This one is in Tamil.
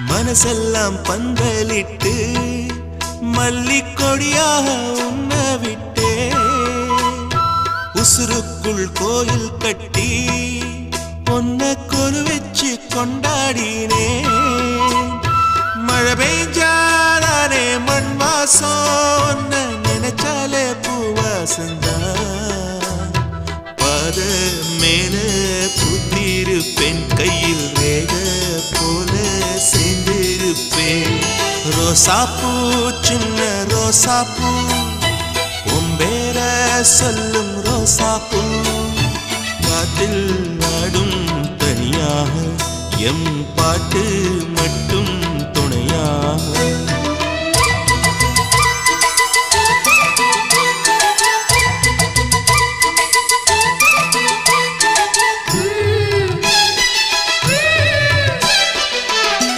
மனசெல்லாம் பந்தலிட்டு மல்லிக்கொடியாக உன்ன விட்டே உசுருக்குள் கோயில் கட்டி பொன்ன கொலு வச்சு கொண்டாடினே மழை பெய்ஞ்சாதானே மண் வாசம் நினைச்சாலே பூவாசந்தா பாத மேல புத்திருப்பேன் கையில் ரேக போல சேர்ந்திருப்பேன் ரோசாப்பூ சின்ன ரோசாப்பூ உம்பேர சொல்லும் ரோசாப்பூ காட்டில் நாடும் தனியாக எம் பாட்டு மட்டும்